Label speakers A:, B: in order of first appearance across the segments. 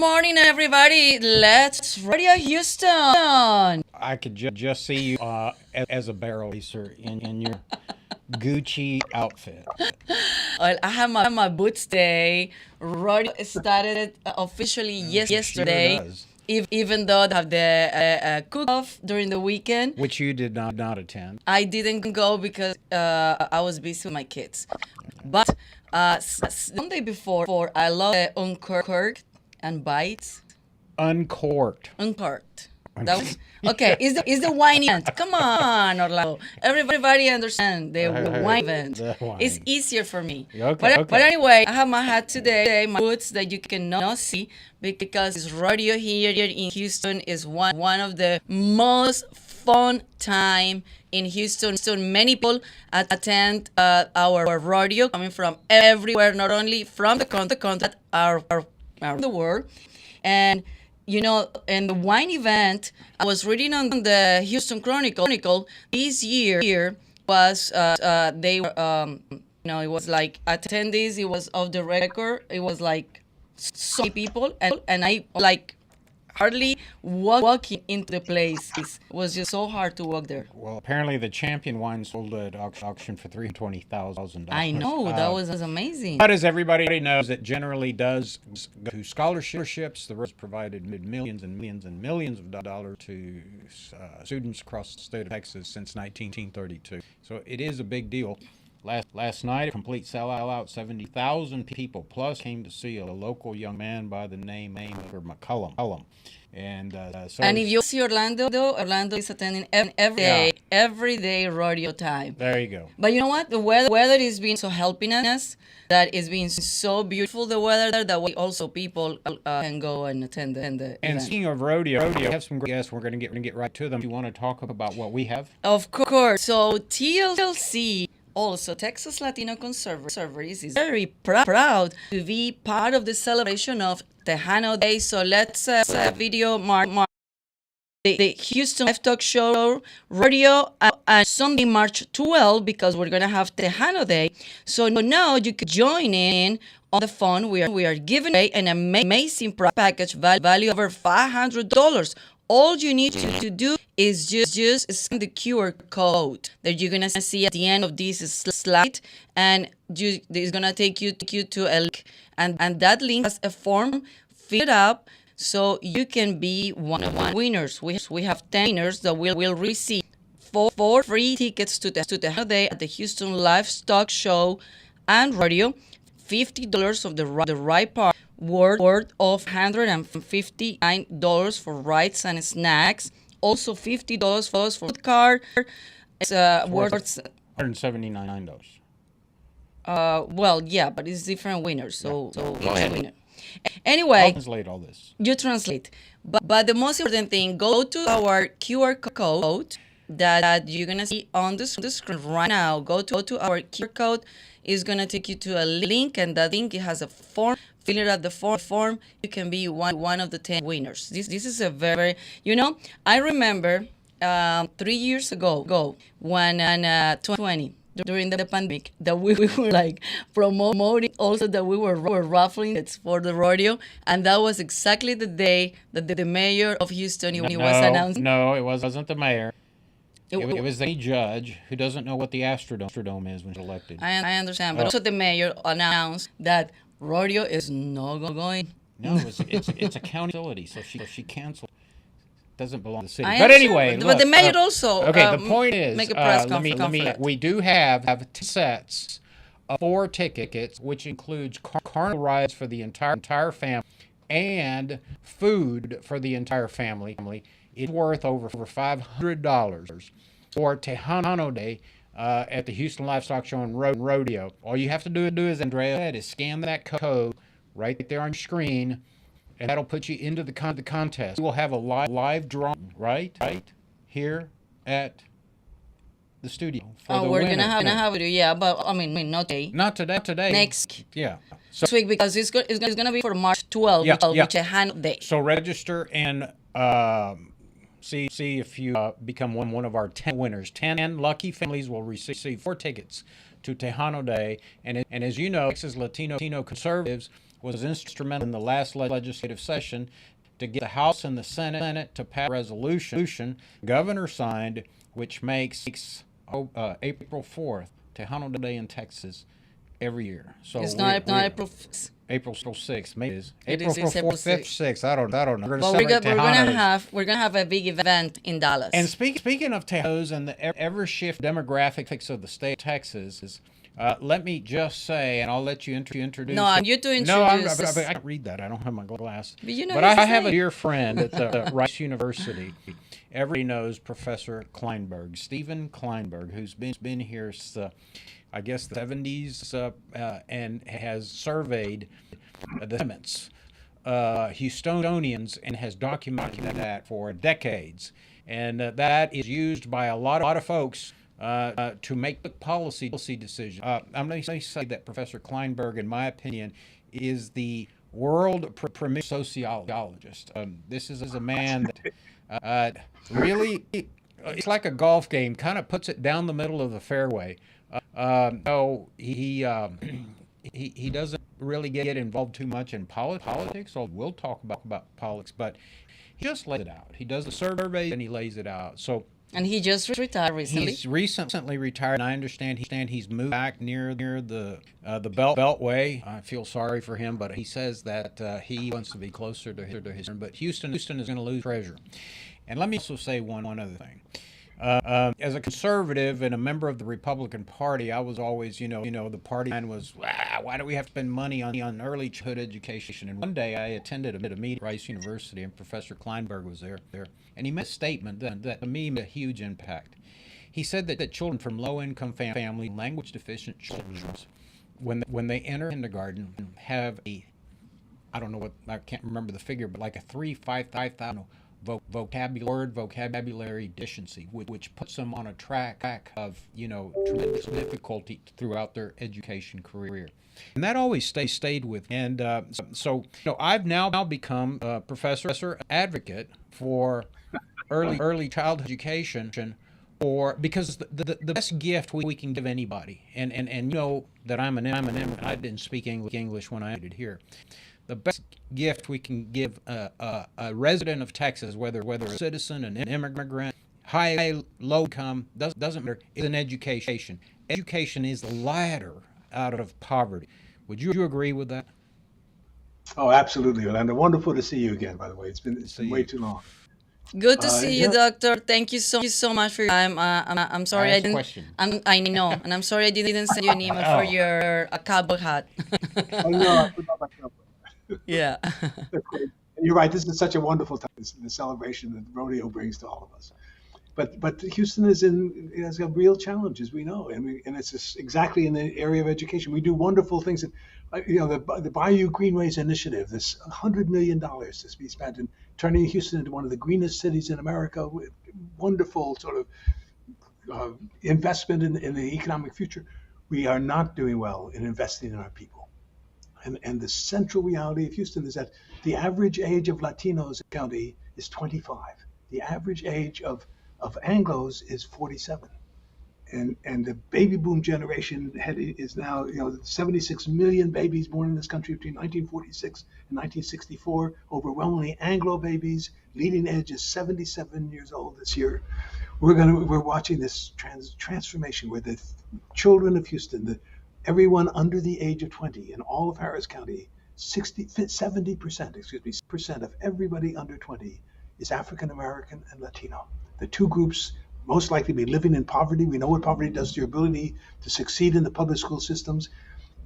A: morning, everybody. Let's Radio Houston.
B: I could just see you as a barrel racer in your Gucci outfit.
A: Well, I have my boots day. Radio started officially yesterday.
B: Sure does.
A: Even though they have the cook-off during the weekend.
B: Which you did not attend.
A: I didn't go because I was busy with my kids. But Sunday before, I love uncorked and bites.
B: Uncorked.
A: That was, okay, is the wine event. Come on, Orlando. Everybody understand the wine event. It's easier for me.
B: Okay.
A: But anyway, I have my hat today, my boots that you cannot see because it's radio here in Houston is one of the most fun time in Houston. So many people attend our radio coming from everywhere, not only from the country, but around the world. And you know, in the wine event, I was reading on the Houston Chronicle. This year was they were it was like attendees. It was off the record. It was like so many people, and I like hardly walking into the place. It was just so hard to walk there.
B: Well, apparently the champion wine sold at auction for $320,000.
A: I know, that was amazing.
B: But as everybody knows, it generally does go to scholarships. The rest provided millions and millions and millions of dollars to students across the state of Texas since 1932. So it is a big deal. Last night, a complete sellout, 70,000 people plus came to see a local young man by the name of McCullum. And
A: if you see Orlando is attending every day rodeo time.
B: There you go.
A: But you know what? The weather is being so helping us that it's been so beautiful, the weather, that we also people can go and attend the
B: And
A: event.
B: speaking of rodeo, we have some great guests. We're going to get right to them. You want to talk about what we have?
A: Of course. So TLC, also Texas Latino Conservatives, is very proud to be part of the celebration of Tejano Day. So let's video mark the Houston Live Talk Show radio on Sunday, March 12, because we're gonna have Tejano Day. So now you can join in on the fun. We are giving away an amazing package value over $500. All you need to do is just scan the QR code that you're gonna see at the end of this slide, and it's gonna take you to a link, and that link has a form. Fill it up so you can be one of the winners. We have 10 winners that will receive four free tickets to the day at the Houston Livestock Show and Radio, $50 of the right part, worth of $159 for rides and snacks. Also $50 for food card. It's worth
B: $179.
A: Well, yeah, but it's different winners. So go ahead. Winner. Anyway,
B: I'll translate all this.
A: You translate. But the most important thing, go to our QR code that you're going to see on the screen right now. Go to our QR code. It's going to take you to a link, and that link, it has a form. Fill it out the form. You can be one of the 10 winners. This is a very, I remember 3 years ago when in 2020, during the pandemic, that we were like promoting also that we were raffling it for the rodeo, and that was exactly the day that the mayor of Houston was announced.
B: No, it wasn't the mayor. It was the judge who doesn't know what the Astrodome is when he's elected.
A: I understand, but also the mayor announced that rodeo is not going.
B: No, it's a county facility, so she canceled. Doesn't belong to the city.
A: But
B: anyway,
A: but the mayor also.
B: Okay, the point is,
A: make a press conference.
B: We do have 10 sets of 4 tickets, which includes carnival rides for the entire family and food for the entire family. It's worth over $500 for Tejano Day at the Houston Livestock Show and Rodeo. All you have to do is, Andrea, is scan that code right there on your screen, and that'll put you into the contest. We'll have a live drawing right here at the studio for the
A: we're
B: winner.
A: gonna have it, yeah, but I mean not today.
B: Not today.
A: Next.
B: Yeah.
A: Next week, because it's gonna be for March 12, which is Tejano Day.
B: So register and see if you become one of our 10 winners. 10 lucky families will receive 4 tickets to Tejano Day, and as you know, Texas Latino Conservatives was instrumental in the last legislative session to get the House and the Senate to pass a resolution the governor signed, which makes April 4th Tejano Day in Texas every year. So
A: It's not April.
B: April 6th, maybe it is.
A: It
B: April
A: is, it's April
B: 4th, 5th, 6th. I don't know.
A: Well, we're gonna have a big event in Dallas.
B: And speaking of Tejanos and the ever-shift demographics of the state of Texas, let me just say, and I'll let you introduce.
A: No, you to introduce.
B: No, I can't read that. I don't have my glasses.
A: But you know
B: But I have a dear friend at the Rice University. Everybody knows Professor Klineberg, Stephen Klineberg, who's been here since, I guess, the 70s, and has surveyed the sentiments Houstonians and has documented that for decades. And that is used by a lot of folks to make the policy decisions. I'm going to say that Professor Klineberg, in my opinion, is the world premier sociologist. This is a man that really, it's like a golf game, kind of puts it down the middle of the fairway. No, he doesn't really get involved too much in politics. So we'll talk about politics, but he just lays it out. He does the surveys and he lays it out. So.
A: And he just retired recently.
B: He's recently retired, and I understand he's moved back near the Beltway. I feel sorry for him, but he says that he wants to be closer to his. But Houston is going to lose treasure. And let me also say one other thing. As a conservative and a member of the Republican Party, I was always, the party line was, why do we have to spend money on early childhood education? And one day I attended a meeting at Rice University, and Professor Klineberg was there, and he made a statement that to me made a huge impact. He said that children from low-income families, language deficient children, when they enter kindergarten, have I don't know what, I can't remember the figure, but like a 5,000 vocabulary deficiency, which puts them on a track of tremendous difficulty throughout their education career, and that always stayed with me. And so I've now become a professor advocate for early childhood education, because the best gift we can give anybody, and that I'm an immigrant. I didn't speak English when I did here. The best gift we can give a resident of Texas, whether a citizen, an immigrant, high, low income, doesn't matter, is an education. Education is the ladder out of poverty. Would you agree with that?
C: Oh, absolutely, Orlando. Wonderful to see you again, by the way. It's been way too long.
A: Good to see you, Doctor. Thank you so much for your time. I'm sorry I didn't. I know, and I'm sorry I didn't send you an email for your cowboy hat.
C: Oh no, I forgot my cowboy.
A: Yeah.
C: You're right. This is such a wonderful time. The celebration that rodeo brings to all of us. But Houston has got real challenges, we know, and it's just exactly in the area of education. We do wonderful things. The Bayou Greenways Initiative, this $100 million to be spent in turning Houston into one of the greenest cities in America. Wonderful sort of investment in the economic future. We are not doing well in investing in our people. And the central reality of Houston is that the average age of Latinos in the county is 25. The average age of Anglos is 47. And the baby boom generation is now, 76 million babies born in this country between 1946 and 1964, overwhelmingly Anglo babies. Leading edge is 77 years old this year. We're watching this transformation where the children of Houston, everyone under the age of 20 in all of Harris County, 70% of everybody under 20 is African American and Latino. The two groups most likely to be living in poverty. We know what poverty does to your ability to succeed in the public school systems.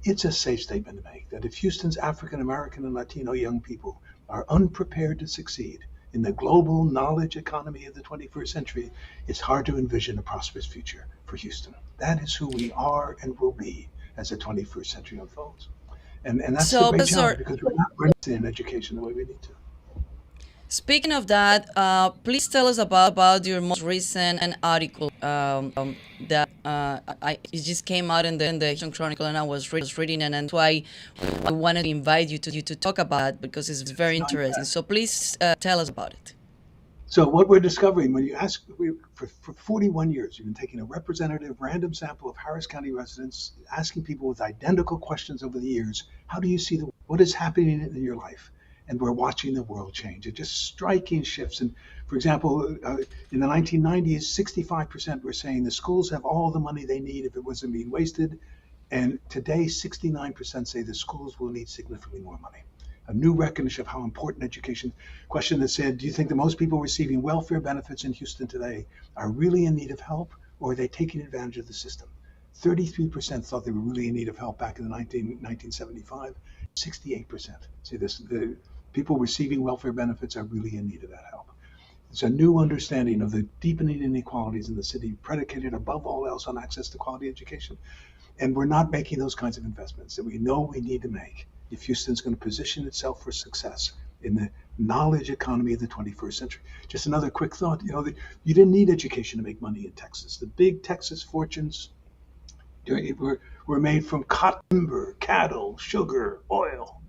C: It's a safe statement to make that if Houston's African American and Latino young people are unprepared to succeed in the global knowledge economy of the 21st century, it's hard to envision a prosperous future for Houston. That is who we are and will be as the 21st century unfolds. And that's the great challenge, because we're not investing in education the way we need to.
A: Speaking of that, please tell us about your most recent article that it just came out in the Houston Chronicle, and I was reading, and that's why I wanted to invite you to talk about it, because it's very interesting. So please tell us about it.
C: So what we're discovering when you ask, for 41 years, you've been taking a representative random sample of Harris County residents, asking people with identical questions over the years, how do you see what is happening in your life? And we're watching the world change. It's just striking shifts. And for example, in the 1990s, 65% were saying the schools have all the money they need if it wasn't being wasted. And today, 69% say the schools will need significantly more money. A new recognition of how important education. Question that said, do you think that most people receiving welfare benefits in Houston today are really in need of help, or are they taking advantage of the system? 33% thought they were really in need of help back in 1975. 68% say this, the people receiving welfare benefits are really in need of that help. It's a new understanding of the deepening inequalities in the city, predicated above all else on access to quality education. And we're not making those kinds of investments that we know we need to make if Houston's going to position itself for success in the knowledge economy of the 21st century. Just another quick thought, you didn't need education to make money in Texas. The big Texas fortunes were made from cotton, timber, cattle, sugar, oil.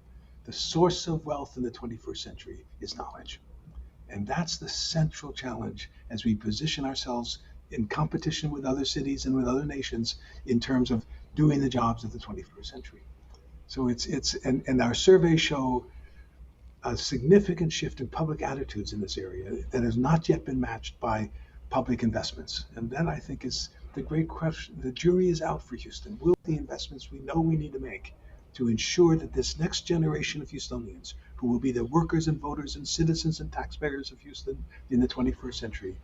C: The source of wealth in the 21st century is knowledge. And that's the central challenge as we position ourselves in competition with other cities and with other nations in terms of doing the jobs of the 21st century. So and our surveys show a significant shift in public attitudes in this area that has not yet been matched by public investments. And that, I think, is the great question. The jury is out for Houston. Will the investments we know we need to make to ensure that this next generation of Houstonians, who will be the workers and voters and citizens and taxpayers of Houston in the 21st century,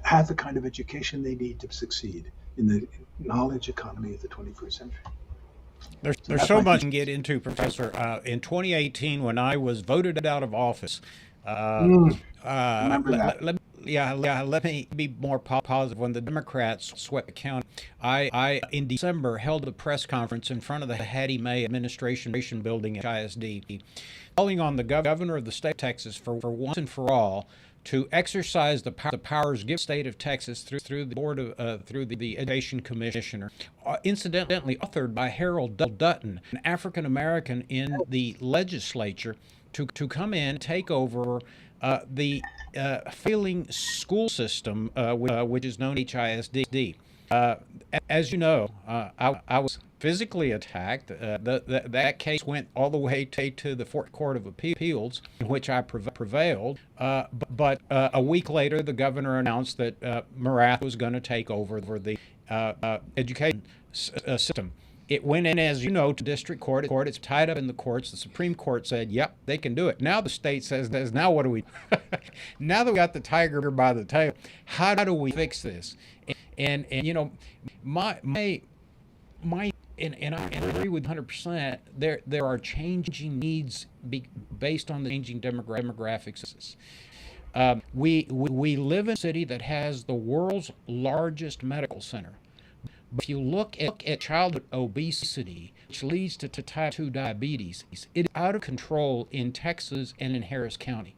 C: have the kind of education they need to succeed in the knowledge economy of the 21st century?
B: There's so much to get into, Professor. In 2018, when I was voted out of office,
C: Remember that.
B: let me be more positive. When the Democrats swept the county, I in December held a press conference in front of the Hattie Mae administration building at ISD, calling on the governor of the state of Texas for once and for all to exercise the powers given to the state of Texas through the board of through the education commissioner, incidentally authored by Harold Dutton, an African American in the legislature, to come in, take over the failing school system, which is known as HISD. As you know, I was physically attacked. That case went all the way to the Fourth Court of Appeals, in which I prevailed. But a week later, the governor announced that Marath was going to take over the education system. It went in, as you know, to district court. It's tied up in the courts. The Supreme Court said, yep, they can do it. Now the state says, now what do we do? Now that we got the tiger by the tail, how do we fix this? And my and I agree with 100%. There are changing needs based on the changing demographics. We live in a city that has the world's largest medical center. But if you look at childhood obesity, which leads to type 2 diabetes, it is out of control in Texas and in Harris County.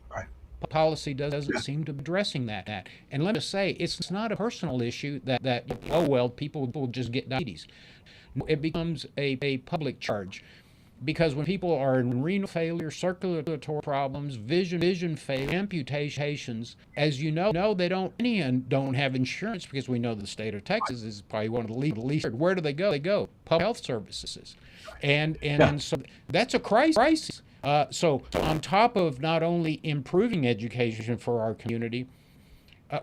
C: Right.
B: Policy doesn't seem to be addressing that. And let me say, it's not a personal issue that people will just get diabetes. It becomes a public charge. Because when people are in renal failure, circulatory problems, vision failure, amputations, as you know, many don't have insurance, because we know the state of Texas is probably one of the least. Where do they go? They go public health services, and so that's a crisis. So on top of not only improving education for our community,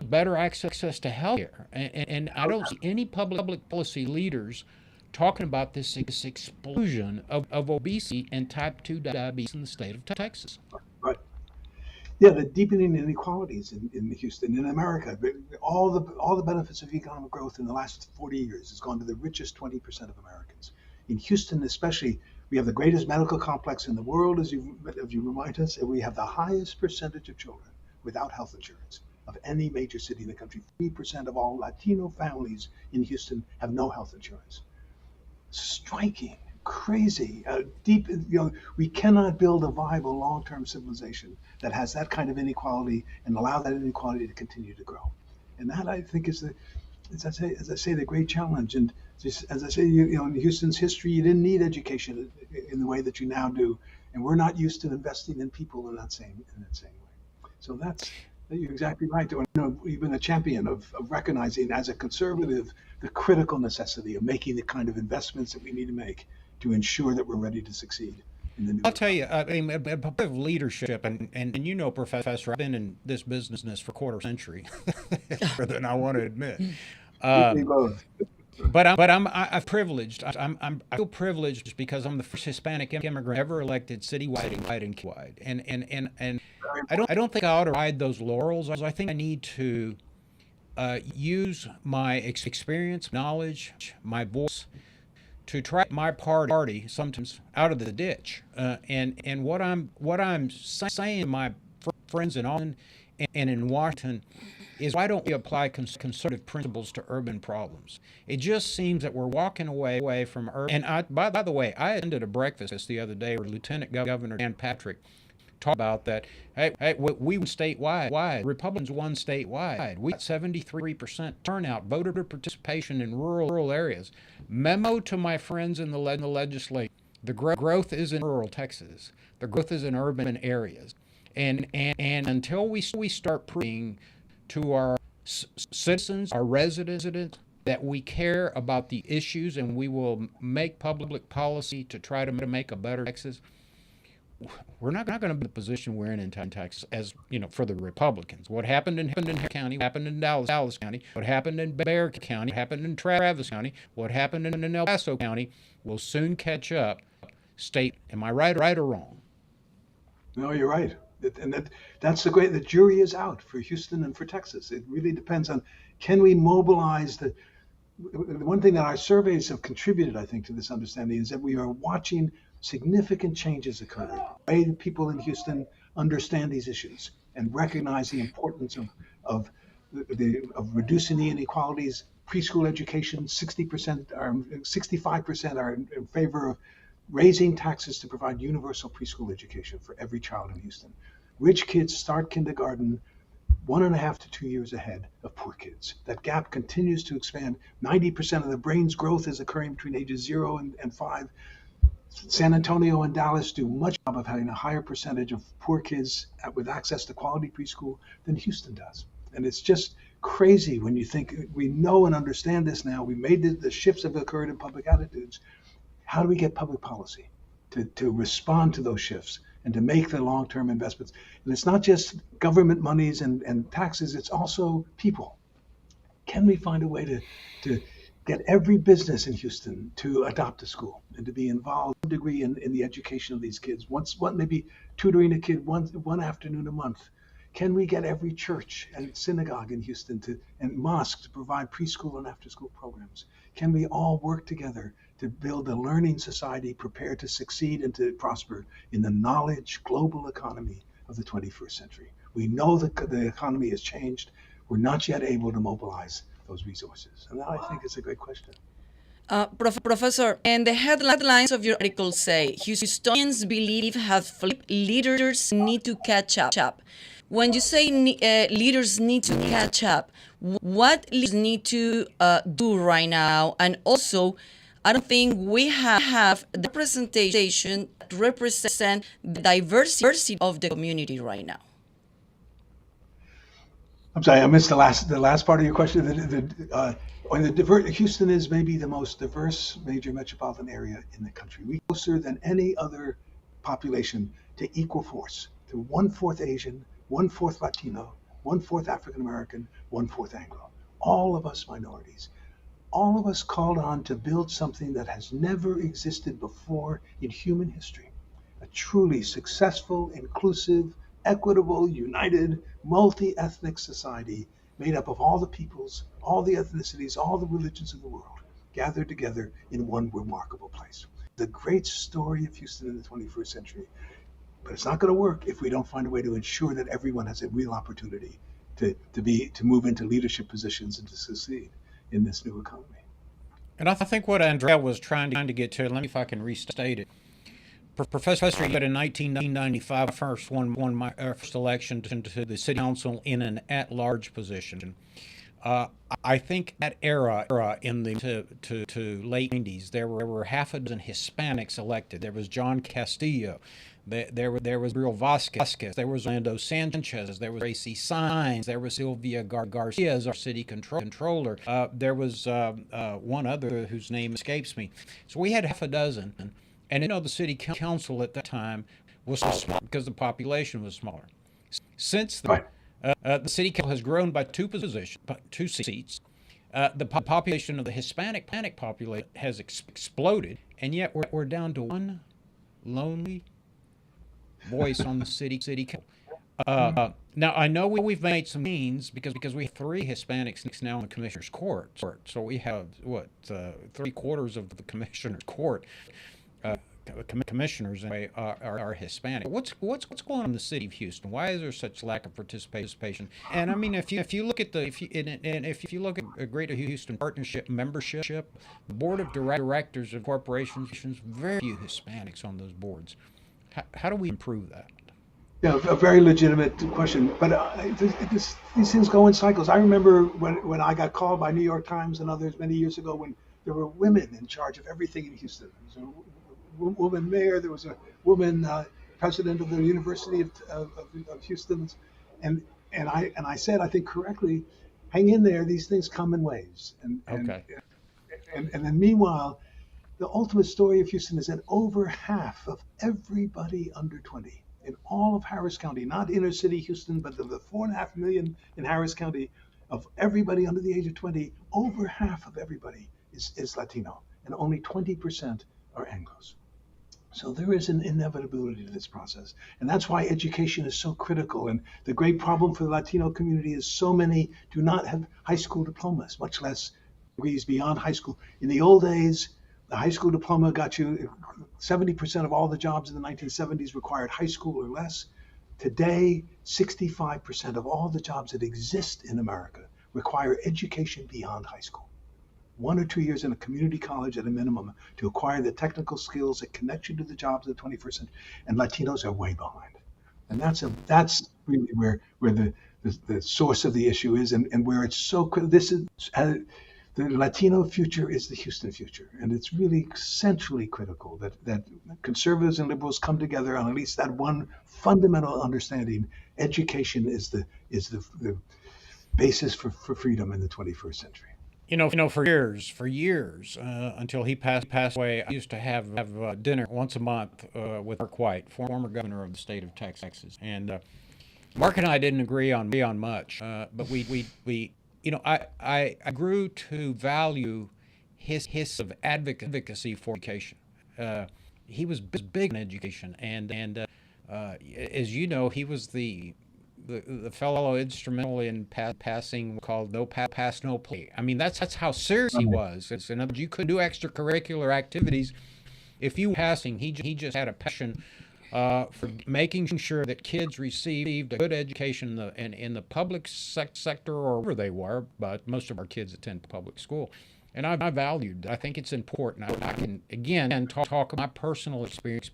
B: better access to health care, and I don't see any public policy leaders talking about this explosion of obesity and type 2 diabetes in the state of Texas.
C: Right. Yeah, the deepening inequalities in Houston, in America, all the benefits of economic growth in the last 40 years has gone to the richest 20% of Americans. In Houston, especially, we have the greatest medical complex in the world, as you remind us, and we have the highest percentage of children without health insurance of any major city in the country. 3% of all Latino families in Houston have no health insurance. Striking, crazy, deep. We cannot build a viable long-term civilization that has that kind of inequality and allow that inequality to continue to grow. And that, I think, is as I say, the great challenge. And just, as I say, in Houston's history, you didn't need education in the way that you now do, and we're not used to investing in people in that same way. So you're exactly right. You've been a champion of recognizing as a conservative the critical necessity of making the kind of investments that we need to make to ensure that we're ready to succeed in the new
B: I'll tell
C: economy.
B: you, I mean, a bit of leadership, and you know, Professor, I've been in this business for a quarter century, more than I want to admit.
C: We
B: Um,
C: both.
B: I'm privileged. I feel privileged because I'm the first Hispanic immigrant ever elected citywide and countywide. And
C: Very
B: I
C: important.
B: don't think I ought to ride those laurels. I think I need to use my experience, knowledge, my voice to try my party sometimes out of the ditch. And what I'm saying to my friends in Austin and in Washington is, why don't we apply conservative principles to urban problems? It just seems that we're walking away from urban. And by the way, I attended a breakfast the other day where Lieutenant Governor Dan Patrick talked about that. Hey, we won statewide. Republicans won statewide. We got 73% turnout, voter participation in rural areas. Memo to my friends in the legislature: the growth is in rural Texas. The growth is in urban areas. And until we start proving to our citizens, our residents, that we care about the issues and we will make public policy to try to make a better Texas, we're not going to be in the position we're in Texas, as you know, for the Republicans. What happened in Harris County, what happened in Dallas County, what happened in Behar County, what happened in Travis County, what happened in El Paso County will soon catch up. State, am I right or wrong?
C: No, you're right. That's the jury is out for Houston and for Texas. It really depends on, can we mobilize the one thing that our surveys have contributed, I think, to this understanding is that we are watching significant changes occur. The way people in Houston understand these issues and recognize the importance of reducing the inequalities. Preschool education, 65% are in favor of raising taxes to provide universal preschool education for every child in Houston. Rich kids start kindergarten 1.5 to 2 years ahead of poor kids. That gap continues to expand. 90% of the brain's growth is occurring between ages 0 and 5. San Antonio and Dallas do much job of having a higher percentage of poor kids with access to quality preschool than Houston does. And it's just crazy when you think we know and understand this now. We made the shifts have occurred in public attitudes. How do we get public policy to respond to those shifts and to make the long-term investments? And it's not just government monies and taxes, it's also people. Can we find a way to get every business in Houston to adopt a school and to be involved to a degree in the education of these kids? Maybe tutoring a kid one afternoon a month. Can we get every church and synagogue in Houston and mosque to provide preschool and after-school programs? Can we all work together to build a learning society prepared to succeed and to prosper in the knowledge global economy of the 21st century? We know that the economy has changed. We're not yet able to mobilize those resources. And that, I think, is a great question.
A: Professor, and the headlines of your article say Houstonians believe have flipped, leaders need to catch up. When you say leaders need to catch up, what leaders need to do right now? And also, I don't think we have the representation that represent the diversity of the community right now.
C: I'm sorry, I missed the last part of your question. Houston is maybe the most diverse major metropolitan area in the country. We're closer than any other population to equal force, to 1/4 Asian, 1/4 Latino, 1/4 African American, 1/4 Anglo. All of us minorities. All of us called on to build something that has never existed before in human history. A truly successful, inclusive, equitable, united, multi-ethnic society made up of all the peoples, all the ethnicities, all the religions of the world, gathered together in one remarkable place. The great story of Houston in the 21st century. But it's not going to work if we don't find a way to ensure that everyone has a real opportunity to move into leadership positions and to succeed in this new economy.
B: And I think what Andrea was trying to get to, let me, if I can restate it. Professor, you in 1995 first won my first election to the city council in an at-large position. I think that era in the to late 90s, there were half a dozen Hispanics elected. There was John Castillo. There was Real Vasquez, there was Orlando Sanchez, there was Tracy Sines, there was Sylvia Garcia as our city controller. There was one other whose name escapes me. So we had half a dozen, and the city council at that time was small because the population was smaller. Since then, the city council has grown by two seats. The population of the Hispanic population has exploded, and yet we're down to one lonely voice on the city council. Now I know we've made some gains because we have 3 Hispanics now in the commissioner's court. So we have 3/4 of the commissioner's court. Commissioners anyway are Hispanic. What's going on in the city of Houston? Why is there such lack of participation? And I mean, if you look at if you look at Greater Houston Partnership membership, the board of directors of corporations, very few Hispanics on those boards. How do we improve that?
C: Yeah, a very legitimate question. But these things go in cycles. I remember when I got called by New York Times and others many years ago when there were women in charge of everything in Houston. There was a woman mayor. There was a woman president of the University of Houston, and I said, I think correctly, hang in there. These things come in waves. And then meanwhile, the ultimate story of Houston is that over half of everybody under 20 in all of Harris County, not inner city Houston, but the 4.5 million in Harris County, of everybody under the age of 20, over half of everybody is Latino, and only 20% are Anglos. So there is an inevitability to this process. And that's why education is so critical. And the great problem for the Latino community is so many do not have high school diplomas, much less degrees beyond high school. In the old days, the high school diploma got you 70% of all the jobs in the 1970s required high school or less. Today, 65% of all the jobs that exist in America require education beyond high school. 1 or 2 years in a community college at a minimum to acquire the technical skills that connect you to the jobs of the 21st century. And Latinos are way behind. And that's really where the source of the issue is, and where it's so critical. This is the Latino future is the Houston future, and it's really centrally critical that conservatives and liberals come together on at least that one fundamental understanding: education is the basis for freedom in the 21st century.
B: For years, until he passed away, I used to have dinner once a month with Mark White, former governor of the state of Texas, and Mark and I didn't agree on much, but I grew to value his of advocacy for education. He was big in education, and as you know, he was the fellow instrumental in passing called No Pass No Play. I mean, that's how serious he was. In other words, you couldn't do extracurricular activities if you were passing. He just had a passion for making sure that kids received a good education in the public sector or wherever they were, but most of our kids attend public school. And I think it's important. I can, again, talk about my personal experience.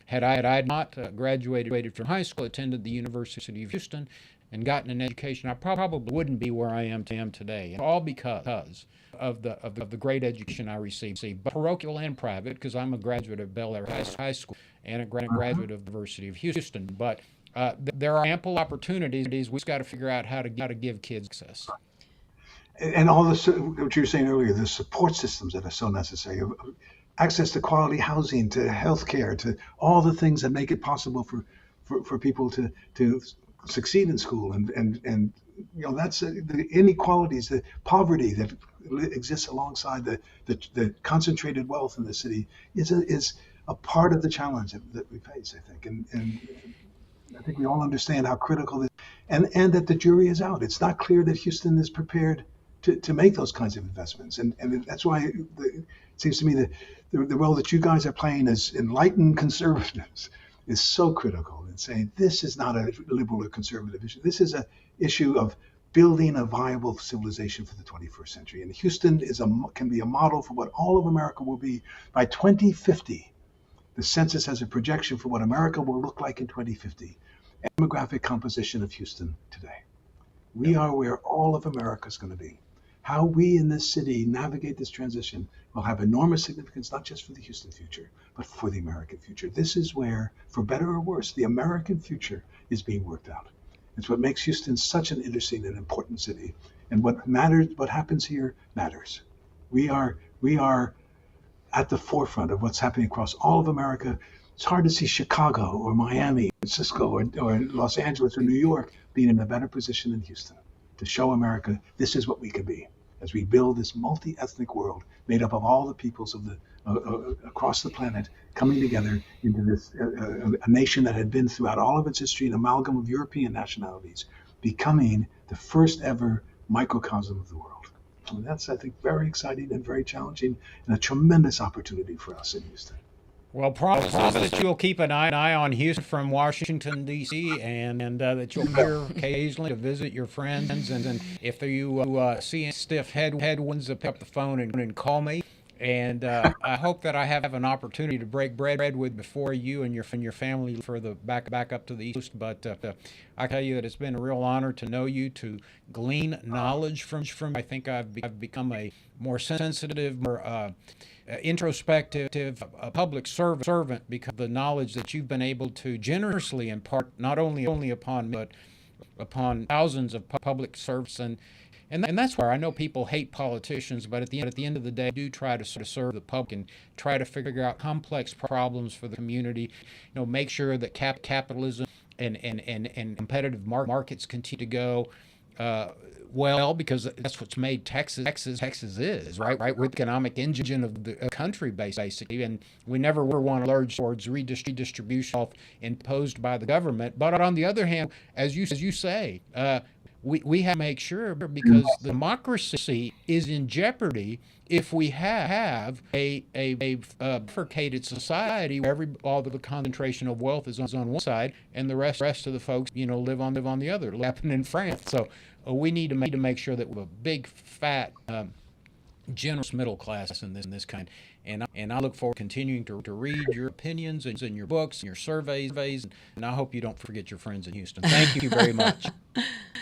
B: Had I not graduated from high school, attended the University of Houston, and gotten an education, I probably wouldn't be where I am today. And all because of the great education I received, both parochial and private, because I'm a graduate of Bel Air High School and a graduate of the University of Houston. But there are ample opportunities. We've got to figure out how to give kids access.
C: And all this, what you were saying earlier, the support systems that are so necessary. Access to quality housing, to healthcare, to all the things that make it possible for people to succeed in school, and that's the inequalities, the poverty that exists alongside the concentrated wealth in the city is a part of the challenge that we face, I think, and I think we all understand how critical this, and that the jury is out. It's not clear that Houston is prepared to make those kinds of investments, and that's why it seems to me that the role that you guys are playing as enlightened conservatives is so critical in saying this is not a liberal or conservative issue. This is an issue of building a viable civilization for the 21st century. And Houston can be a model for what all of America will be by 2050. The census has a projection for what America will look like in 2050. Demographic composition of Houston today. We are where all of America is going to be. how we in this city navigate this transition will have enormous significance, not just for the Houston future, but for the American future. This is where, for better or worse, the American future is being worked out. It's what makes Houston such an interesting and important city. And what matters, what happens here matters. We are at the forefront of what's happening across all of America. It's hard to see Chicago or Miami, Francisco or Los Angeles or New York being in a better position than Houston to show America this is what we can be as we build this multi-ethnic world made up of all the peoples of the across the planet coming together into this a nation that had been throughout all of its history an amalgam of European nationalities, becoming the first ever microcosm of the world. And that's, I think, very exciting and very challenging and a tremendous opportunity for us in Houston.
B: Well, promise that you'll keep an eye on Houston from Washington, D.C., and that you'll be here occasionally to visit your friends. And if you see stiff headwinds, pick up the phone and call me. And I hope that I have an opportunity to break bread with before you and your family for the back up to the East. But I tell you that it's been a real honor to know you, to glean knowledge from. I think I've become a more sensitive, more introspective public servant because of the knowledge that you've been able to generously impart, not only upon me, but upon thousands of public servants. And that's where I know people hate politicians, but at the end of the day, do try to sort of serve the public and try to figure out complex problems for the community. Make sure that capitalism and competitive markets continue to go well, because that's what's made Texas is, right? We're the economic engine of the country, basically, and we never want to lurch towards redistribution imposed by the government. But on the other hand, as you say, we have to make sure, because democracy is in jeopardy if we have a bifurcated society where all the concentration of wealth is on one side and the rest of the folks live on the other. It happened in France. So we need to make sure that we have a big, fat, generous middle class in this kind. And I look forward to continuing to read your opinions and your books and your surveys, and I hope you don't forget your friends in Houston. Thank you very much.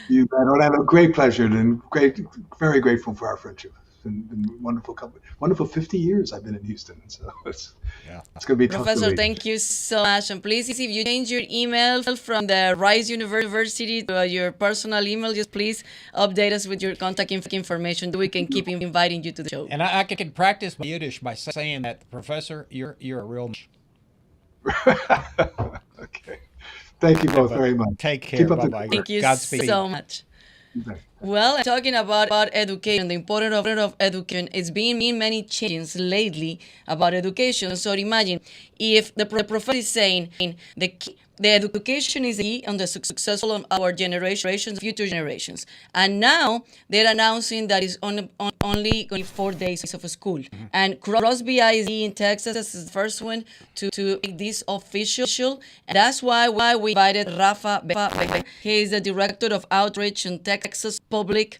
C: You bet, Orlando. Great pleasure and very grateful for our friendship. It's been wonderful 50 years I've been in Houston, so it's going to be tough.
A: Professor, thank you so much. And please, if you change your email from the Rice University to your personal email, just please update us with your contact information so we can keep inviting you to the show.
B: And I can practice my Yiddish by saying that, Professor, you're a real.
C: Okay. Thank you both very much.
B: Take care. Bye-bye.
A: Thank you
B: Godspeed.
A: so much. Well, talking about education, the importance of education, it's been many changes lately about education. So imagine if the professor is saying the education is the key on the successful of our generations, future generations. And now they're announcing that it's only going to be 4 days of school. Mm-hmm. And Crosby ISD in Texas is the first one to make this official. And that's why we invited Rafael. He is the director of outreach in Texas Public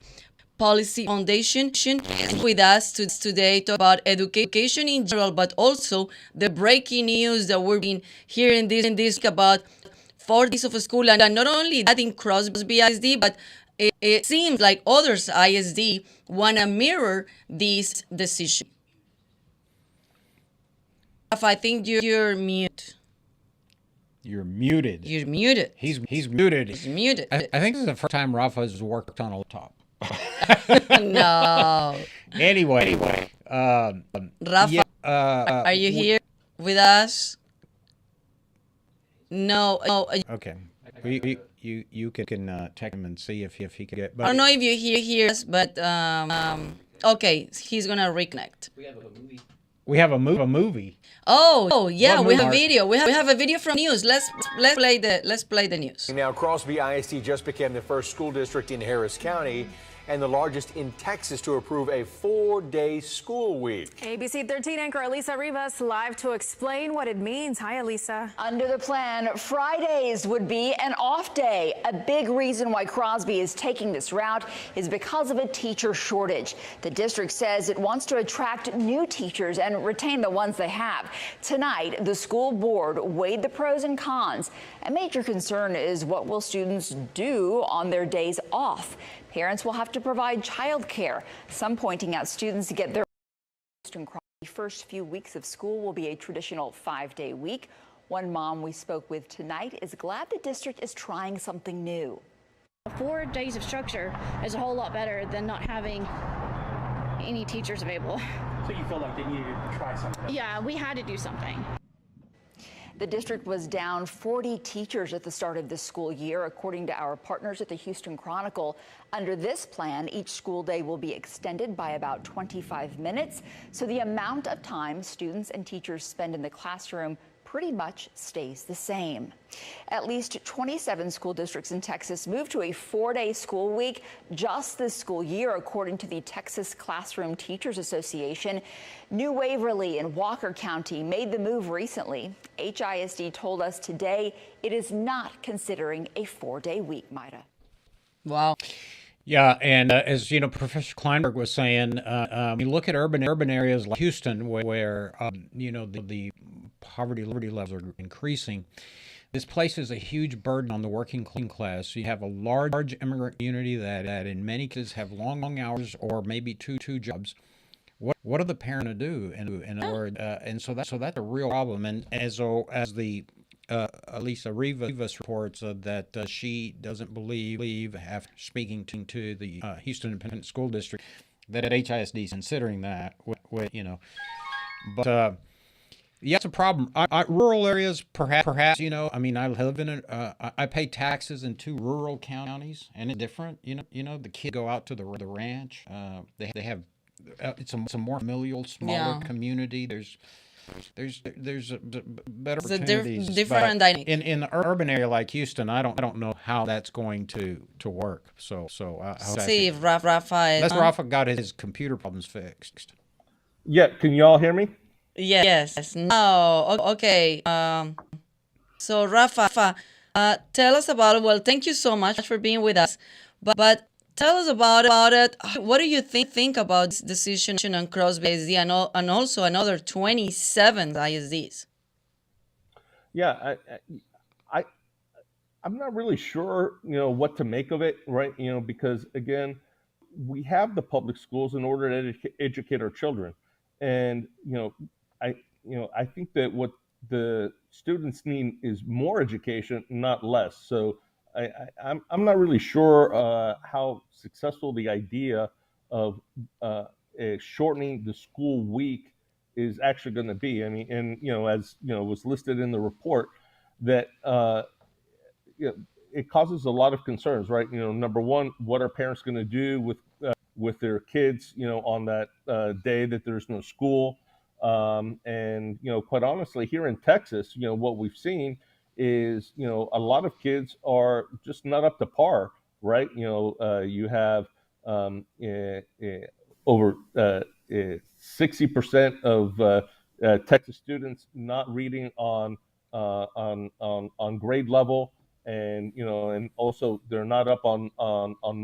A: Policy Foundation, and with us today to talk about education in general, but also the breaking news that we're being hearing this about 4 days of school, and not only that in Crosby ISD, but it seems like others ISD want to mirror this decision. I think you're mute.
B: You're muted.
A: You're muted.
B: He's muted.
A: He's muted.
B: I think this is the first time Rafa's worked on a laptop.
A: No.
B: Anyway,
A: Rafa, are you here with us? No.
B: Okay. You can text him and see if he can get.
A: I don't know if you hear us, but okay, he's gonna reconnect.
B: We have a movie.
A: Oh yeah, we have video. We have a video from news. Let's play the news.
D: Now, Crosby ISD just became the first school district in Harris County and the largest in Texas to approve a 4-day school week.
E: ABC 13 anchor Elisa Rivas live to explain what it means. Hi, Elisa.
F: Under the plan, Fridays would be an off day. A big reason why Crosby is taking this route is because of a teacher shortage. The district says it wants to attract new teachers and and retain the ones they have. Tonight, the school board weighed the pros and cons. A major concern is what will students do on their days off. Parents will have to provide childcare, some pointing out students get their the first few weeks of school will be a traditional 5-day week. One mom we spoke with tonight is glad the district is trying something new.
G: 4 days of structure is a whole lot better than not having any teachers available.
H: So you feel like they needed to try something?
G: Yeah, we had to do something.
F: The district was down 40 teachers at the start of this school year, according to our partners at the Houston Chronicle. Under this plan, each school day will be extended by about 25 minutes, so the amount of time students and teachers spend in the classroom pretty much stays the same. At least 27 school districts in Texas moved to a 4-day school week just this school year, according to the Texas Classroom Teachers Association. New Waverly and Walker County made the move recently. HISD told us today it is not considering a 4-day week, Maida.
A: Wow.
B: Yeah, and as you know, Professor Klineberg was saying, you look at urban areas like Houston, where you know the poverty levels are increasing. This places a huge burden on the working class. You have a large immigrant community that in many cases have long hours or maybe two jobs. What are the parents going to do? And so that's a real problem. And as the Elisa Rivas reports that she doesn't believe, after speaking to the Houston Independent School District, that HISD is considering that. You know, but yeah, it's a problem. Rural areas, perhaps. You know, I mean, I live in I pay taxes in 2 rural counties, and it's different. You know, the kids go out to the ranch. They have it's a more familial, smaller community. There's better opportunities.
A: Different dynamic.
B: In an urban area like Houston, I don't know how that's going to work. So
A: see if Rafael.
B: Unless Rafa got his computer problems fixed.
H: Yeah, can you all hear me?
A: Yes. No. Okay. So Rafa, tell us about it. Well, thank you so much for being with us. But tell us about it. What do you think about this decision on Crosby ISD and also another 27 ISDs?
H: Yeah, I'm not really sure, you know, what to make of it, right? You know, because again, we have the public schools in order to educate our children, and I think that what the students need is more education, not less. So I'm not really sure how successful the idea of shortening the school week is actually going to be. I mean, and you know, as you know, was listed in the report, that it causes a lot of concerns, right? You know, number one, what are parents going to do with their kids, you know, on that day that there's no school? And you know, quite honestly, here in Texas, you know, what we've seen is, you know, a lot of kids are just not up to par, right? You know, you have over 60% of Texas students not reading on grade level, and you know, and also they're not up on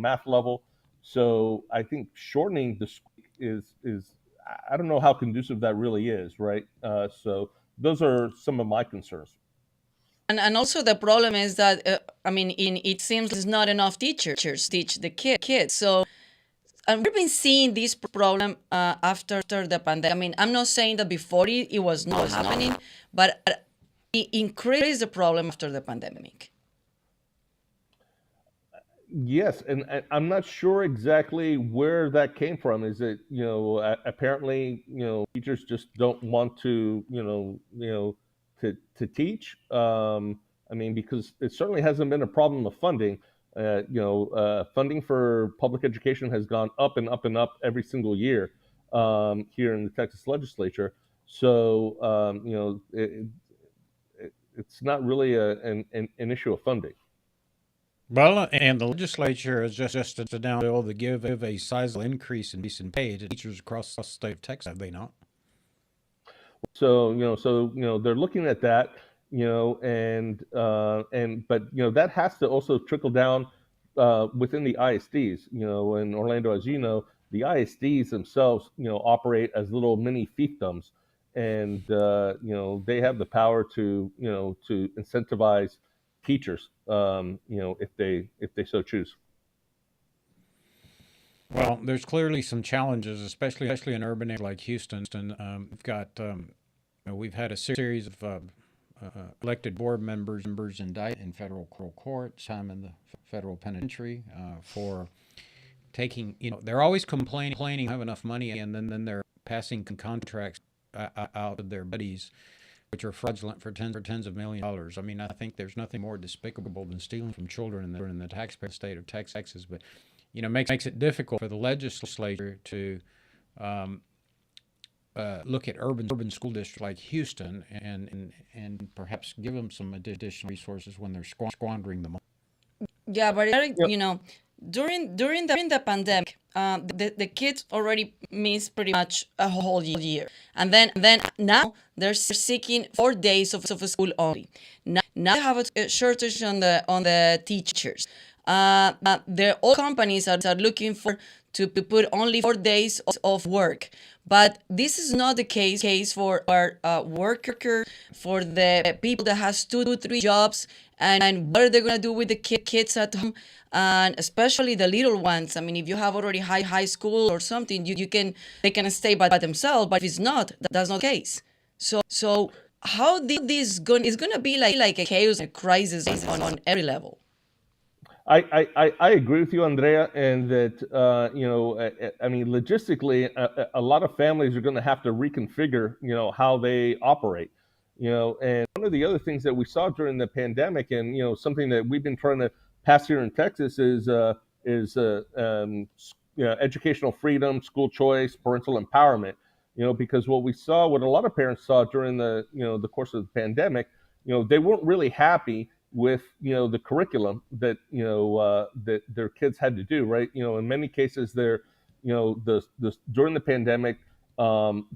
H: math level. So I think shortening the school is I don't know how conducive that really is, right? So those are some of my concerns.
A: And also the problem is that it seems there's not enough teachers teach the kids. So we've been seeing this problem after the pandemic. I mean, I'm not saying that before it was not happening, but it increased the problem after the pandemic.
H: Yes, and I'm not sure exactly where that came from. Is it, you know, apparently, you know, teachers just don't want to, to teach. I mean, because it certainly hasn't been a problem of funding. Funding for public education has gone up and up and up every single year here in the Texas legislature. So, it's not really an issue of funding.
B: Well, and the legislature has just now bill to give a sizable increase in pay to teachers across the state of Texas, have they not?
H: So they're looking at that, but that has to also trickle down within the ISDs. In Orlando, as you know, the ISDs themselves, operate as little mini fiefdoms. and they have the power to to incentivize teachers, if they so choose.
B: Well, there's clearly some challenges, especially in urban areas like Houston. We've had a series of elected board members indicted in federal court, some in the federal penitentiary for taking. They're always complaining they don't have enough money, and then they're passing contracts out to their buddies, which are fraudulent for tens of millions of dollars. I mean, I think there's nothing more despicable than stealing from children in the taxpayer state of Texas. But makes it difficult for the legislature to look at urban school districts like Houston and perhaps give them some additional resources when they're squandering them.
A: Yeah, but during the pandemic, the kids already missed pretty much a whole year, and then now they're seeking 4 days of school only. Now they have a shortage on the teachers. All companies are looking to put only 4 days of work, but this is not the case for our worker, for the people that has 2-3 jobs, and what are they gonna do with the kids at home, and especially the little ones. I mean, if you have already high school or something, they can stay by themselves, but if it's not, that's not the case. So how this is gonna be like a chaos, a crisis on every level.
H: I agree with you, Andrea, and that I mean, logistically, a lot of families are going to have to reconfigure how they operate. And one of the other things that we saw during the pandemic, and something that we've been trying to pass here in Texas is educational freedom, school choice, parental empowerment. Because what a lot of parents saw during the course of the pandemic, they weren't really happy with the curriculum that that their kids had to do, right? In many cases, during the pandemic,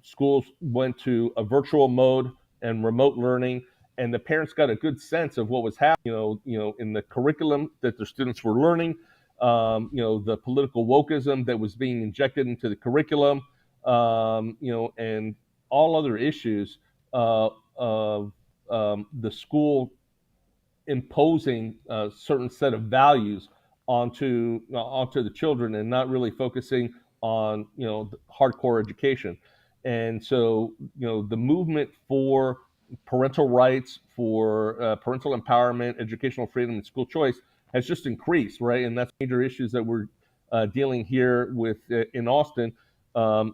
H: schools went to a virtual mode and remote learning, and the parents got a good sense of what was happening, in the curriculum that their students were learning, the political wokeism that was being injected into the curriculum, and all other issues of the school imposing a certain set of values onto the children and not really focusing on hardcore education. And so the movement for parental rights, for parental empowerment, educational freedom, and school choice has just increased, right? And that's major issues that we're dealing here with in Austin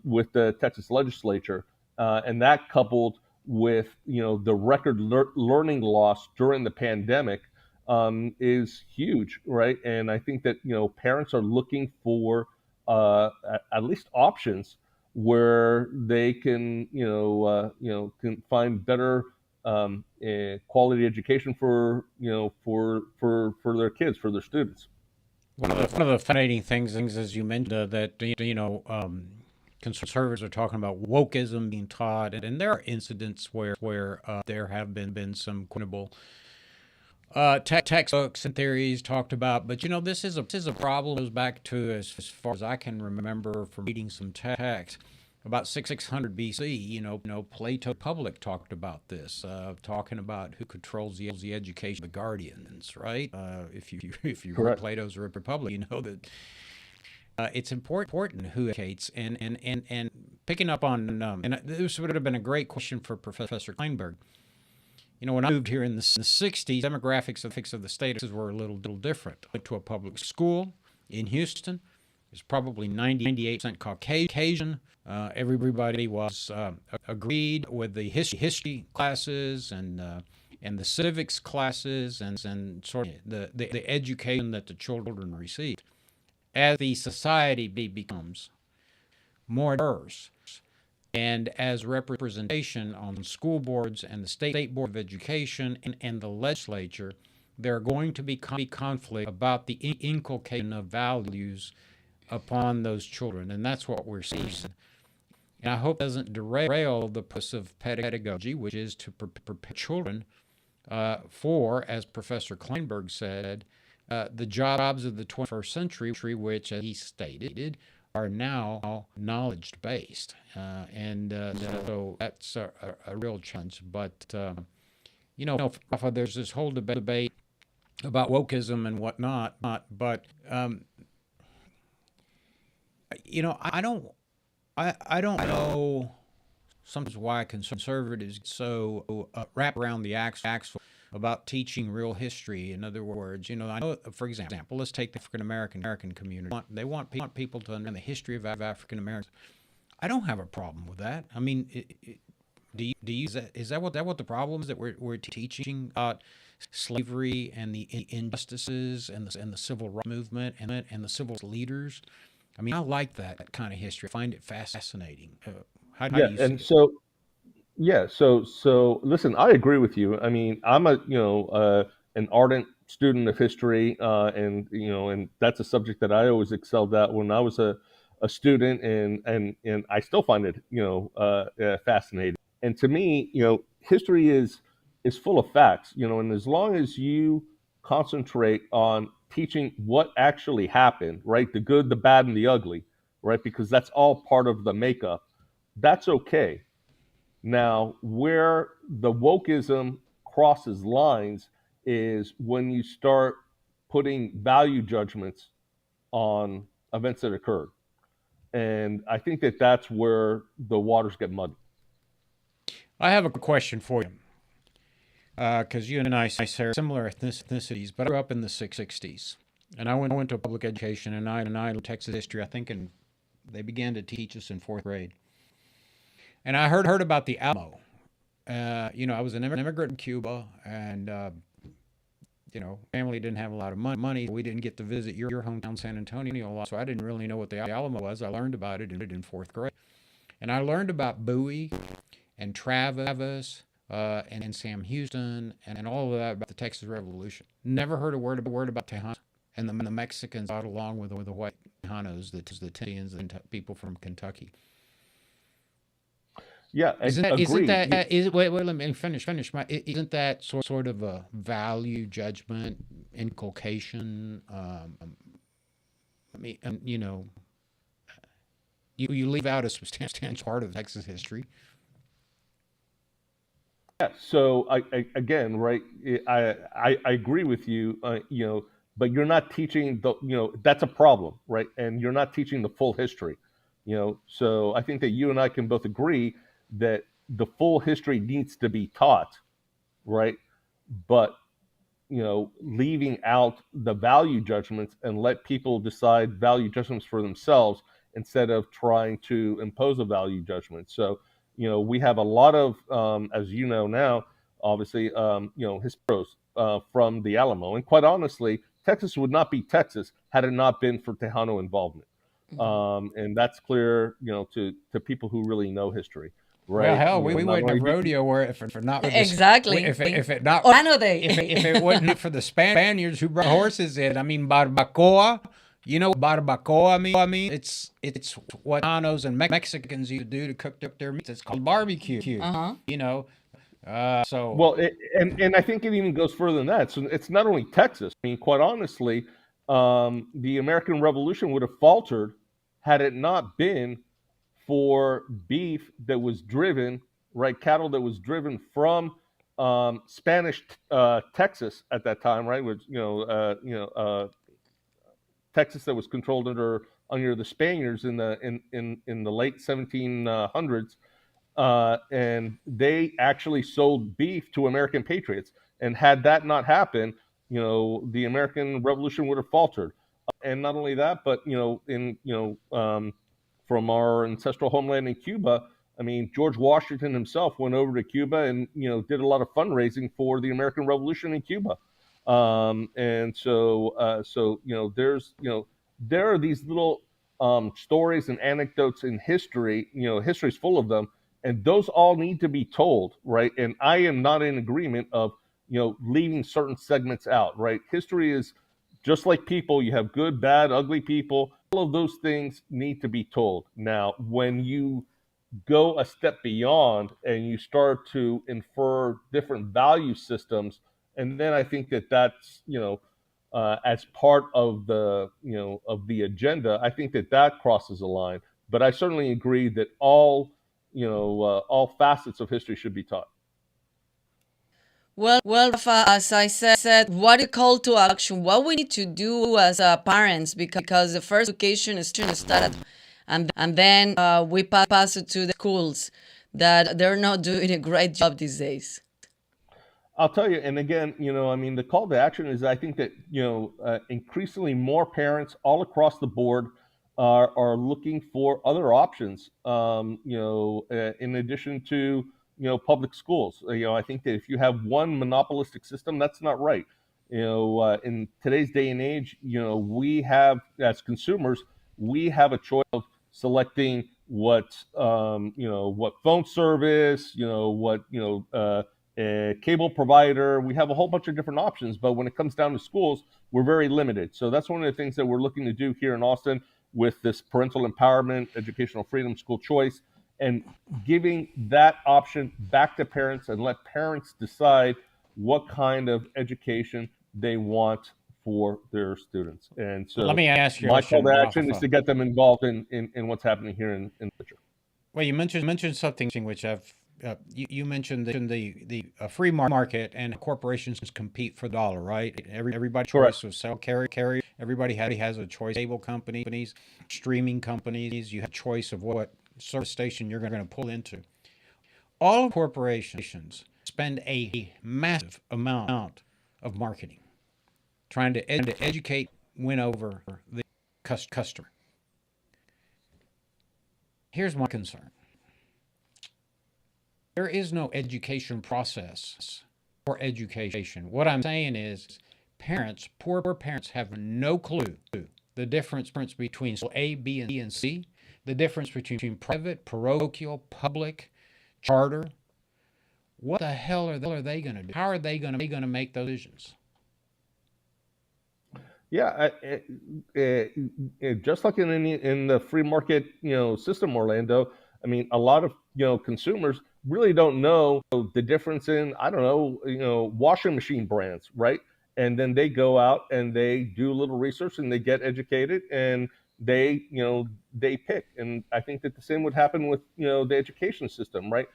H: with the Texas legislature, and that coupled with the record learning loss during the pandemic is huge, right? And I think that parents are looking for at least options where they can can find better quality education for their kids, for their students.
B: One of the fascinating things, as you mentioned, that conservatives are talking about wokeism being taught, and there are incidents where there have been some questionable textbooks and theories talked about. But this is a problem that goes back to as far as I can remember from reading some text. About 600 BC, Plato Public talked about this, talking about who controls the education of the guardians, right? If you read Plato's Republic, you know that it's important who educates, and picking up on and this would have been a great question for Professor Klineberg. When I moved here in the 60s, demographics of the state were a little different. I went to a public school in Houston. It was probably 98% Caucasian. Everybody was agreed with the history classes and the civics classes and sort of the education that the children received. As the society becomes more diverse, and as representation on school boards and the state board of education and the legislature, there are going to be conflict about the inculcation of values upon those children, and that's what we're seeing. And I hope it doesn't derail the purpose of pedagogy, which is to prepare children for, as Professor Klineberg said, the jobs of the 21st century, which, as he stated, are now knowledge based, so that's a real challenge. But Rafa, there's this whole debate about wokeism and whatnot. But I don't know sometimes why conservatives so wrap around the axle about teaching real history. In other words, I know, for example, let's take the African American community. They want people to understand the history of African Americans. I don't have a problem with that. I mean, is that what the problem is, that we're teaching about slavery and the injustices and the civil rights movement and the civil leaders? I mean, I like that kind of history. I find it fascinating. How do
H: Yeah,
B: you see
H: and
B: it?
H: so listen, I agree with you. I mean, I'm an ardent student of history, and that's a subject that I always excelled at when I was a student, and I still find it fascinating. And to me, history is full of facts, and as long as you concentrate on teaching what actually happened, right, the good, the bad, and the ugly, right, because that's all part of the makeup, that's okay. Now, where the wokeism crosses lines is when you start putting value judgments on events that occurred. And I think that that's where the waters get muddy.
B: I have a question for you, because you and I share similar ethnicities, but I grew up in the 60s, and I went to public education, and I learned Texas history, I think, and they began to teach us in fourth grade. And I heard about the Alamo. I was an immigrant in Cuba, and family didn't have a lot of money. We didn't get to visit your hometown, San Antonio, a lot, so I didn't really know what the Alamo was. I learned about it in fourth grade, and I learned about Bowie and Travis and Sam Houston and all of that about the Texas Revolution. Never heard a word about Tejano and the Mexicans fought along with the white Tejanos, the Tennesseans, and people from Kentucky.
H: Yeah,
B: Isn't
H: agreed.
B: that wait, let me finish isn't that sort of a value judgment inculcation? I mean, you leave out a substantial part of Texas history.
H: Yeah. So again, right? I agree with you. But you're not teaching that's a problem, right? And you're not teaching the full history. So I think that you and I can both agree that the full history needs to be taught, right? But leaving out the value judgments and let people decide value judgments for themselves instead of trying to impose a value judgment. So, we have a lot of, as you know now, obviously, historians from the Alamo. And quite honestly, Texas would not be Texas had it not been for Tejano involvement. And that's clear, to people who really know history.
B: Well,
H: Right?
B: hell, we
H: Not
B: wouldn't
H: only
B: have rodeo were if it not for this.
A: Exactly.
B: If it not
A: Orlando Day.
B: if it wasn't for the Spaniards who brought horses in. I mean, barbacoa. You know what barbacoa mean? It's what Tanos and Mexicans used to do to cook their meats. It's called barbecue.
A: Uh-huh.
B: So
H: Well, and I think it even goes further than that. So it's not only Texas. I mean, quite honestly, the American Revolution would have faltered had it not been for beef that was driven, right, cattle that was driven from Spanish Texas at that time, right, which Texas that was controlled under the Spaniards in the late 1700s, and they actually sold beef to American patriots. And had that not happened, the American Revolution would have faltered. And not only that, but from our ancestral homeland in Cuba, I mean, George Washington himself went over to Cuba and did a lot of fundraising for the American Revolution in Cuba. And so there are these little stories and anecdotes in history. History's full of them, and those all need to be told, right? And I am not in agreement of leaving certain segments out, right? History is just like people. You have good, bad, ugly people. All of those things need to be told. Now, when you go a step beyond and you start to infer different value systems, and then I think that that's as part of the agenda, I think that crosses a line. But I certainly agree that all facets of history should be taught.
A: Well, Rafa, as I said, what is call to action? What we need to do as parents, because the first education is started, and then we pass it to the schools that they're not doing a great job these days.
H: I'll tell you, and again, I mean, the call to action is I think that, increasingly more parents all across the board are looking for other options, in addition to, public schools. I think that if you have one monopolistic system, that's not right. In today's day and age, we have, as consumers, we have a choice of selecting what phone service, a cable provider. We have a whole bunch of different options, but when it comes down to schools, we're very limited. So that's one of the things that we're looking to do here in Austin with this parental empowerment, educational freedom, school choice, and giving that option back to parents and let parents decide what kind of education they want for their students. And so
B: let me ask you,
H: my call to action is to get them involved in what's happening here in the future.
B: Well, you mentioned something which I've you mentioned the free market and corporations compete for the dollar, right? Everybody choice of sell carry. Everybody has a choice. Cable companies, streaming companies. You have a choice of what service station you're going to pull into. All corporations spend a massive amount of marketing, trying to educate, win over the customer. Here's my concern. There is no education process for education. What I'm saying is poor parents have no clue the difference between A, B, and C, the difference between private, parochial, public, charter. What the hell are they going to do? How are they going to make those decisions?
H: Yeah, just like in the free market, system, Orlando. I mean, a lot of consumers really don't know the difference in, I don't know, washing machine brands, right? And then they go out and they do a little research and they get educated and they pick. And I think that the same would happen with the education system, right?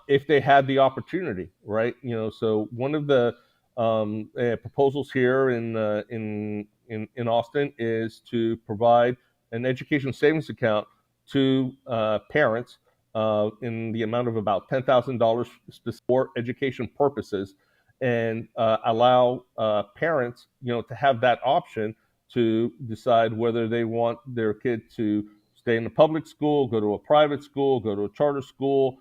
H: If they had the opportunity, right? So one of the proposals here in Austin is to provide an education savings account to parents in the amount of about $10,000 for education purposes, and allow parents, to have that option to decide whether they want their kid to stay in a public school, go to a private school, go to a charter school,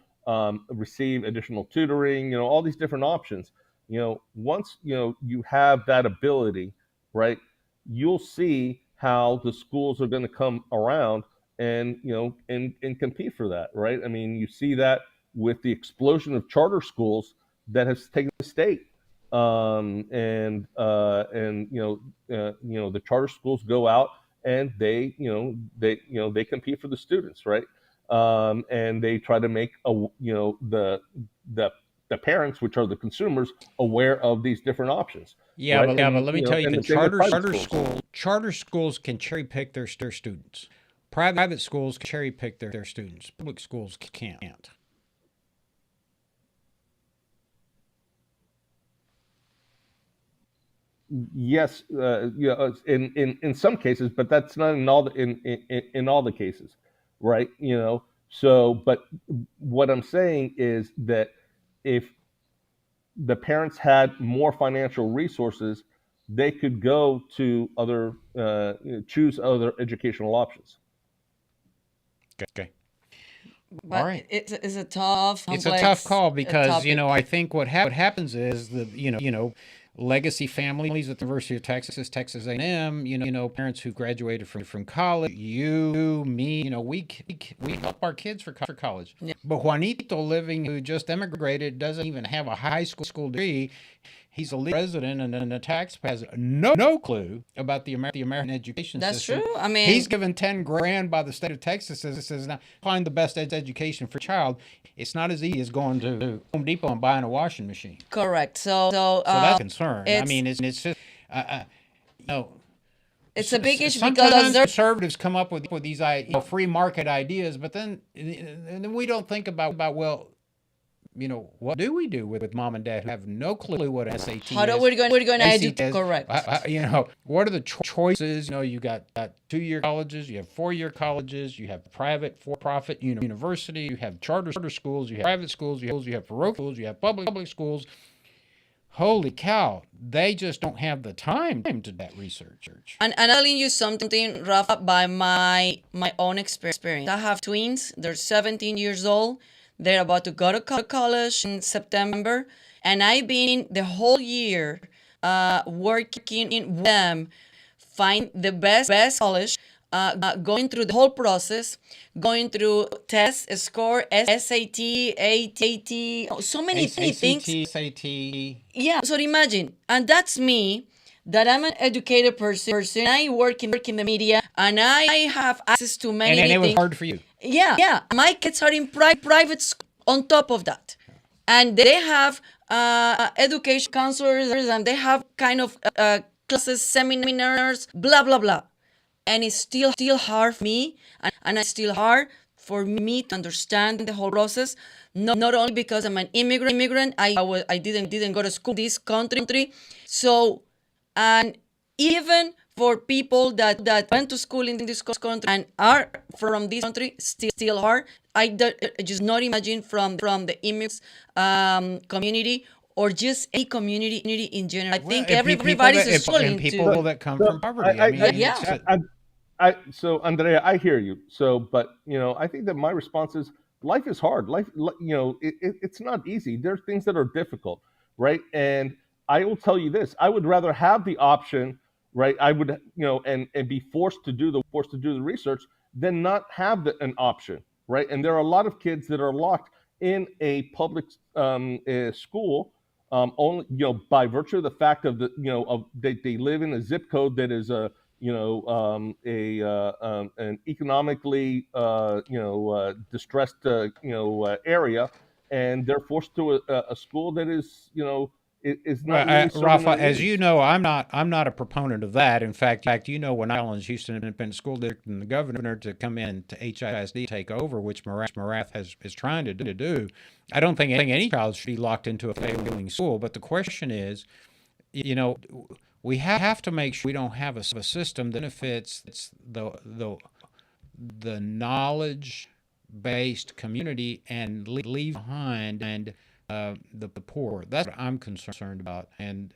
H: receive additional tutoring, all these different options. Once you have that ability, right, you'll see how the schools are going to come around and and compete for that, right? I mean, you see that with the explosion of charter schools that has taken the state, and the charter schools go out and they compete for the students, right? And they try to make the parents, which are the consumers, aware of these different options.
B: Yeah,
H: right?
B: but let me tell you, charter schools can cherry pick their students. Private schools can cherry pick their students. Public schools can't.
H: Yes, in some cases, but that's not in all the cases, right? So, but what I'm saying is that if the parents had more financial resources, they could go to choose other educational options.
B: Okay.
A: But
B: all right.
A: It's a tough,
B: it's a tough call because I think what happens is legacy families at the University of Texas A&M, parents who graduated from college, me, we help our kids for college.
A: Yeah.
B: But Juanito who just immigrated doesn't even have a high school degree. He's a legal resident and the taxpayer has no clue about the American education
A: That's
B: system.
A: true. I mean,
B: he's given $10,000 by the state of Texas. Says now find the best education for your child. It's not as easy as going to Home Depot and buying a washing machine.
A: Correct. So
B: that's a concern. I mean, it's just
A: it's a big issue
B: sometimes
A: because there's
B: conservatives come up with these free market ideas, but then we don't think about well, what do we do with mom and dad who have no clue what an SAT
A: how
B: is?
A: we're going to
B: ACT
A: educate
B: is?
A: correct.
B: What are the choices? You got 2-year colleges, you have 4-year colleges, you have private for-profit university, you have charter schools, you have private schools, you have parochial schools, you have public schools. Holy cow, they just don't have the time to do that research.
A: And I'm telling you something, Rafa, by my own experience. I have twins. They're 17 years old. They're about to go to college in September. And I've been the whole year working with them, find the best college, going through the whole process, going through test, score, SAT, AT, so many things.
B: SAT.
A: Yeah, so imagine, and that's me, that I'm an educated person. I work in the media, and I have access to many
B: And it
A: things.
B: was hard for you.
A: Yeah. My kids are in private school on top of that, and they have education counselors, and they have kind of classes, seminars, blah blah blah, and it's still hard for me, and it's still hard for me to understand the whole process. Not only because I'm an immigrant, I didn't go to school in this country, so and even for people that went to school in this country and are from this country, still hard. I just not imagine from the immigrants community or just a community in general. I think everybody's struggling
B: people that come from poverty.
H: So Andrea, I hear you. But I think that my response is life is hard. Life, it's not easy. There's things that are difficult, right? And I will tell you this: I would rather have the option, right? I would, and be forced to do the research than not have an option, right? And there are a lot of kids that are locked in a public school, only by virtue of the fact of they live in a zip code that is an economically distressed area, and they're forced to a school that is is not really
B: Rafa, as you know, I'm not a proponent of that. In fact, when I challenged Houston Independent School District and the governor to come in to HISD take over, which Marath is trying to do, I don't think any child should be locked into a failing school. But the question is, we have to make sure we don't have a system that benefits the knowledge-based community and leave behind the poor. That's what I'm concerned about, and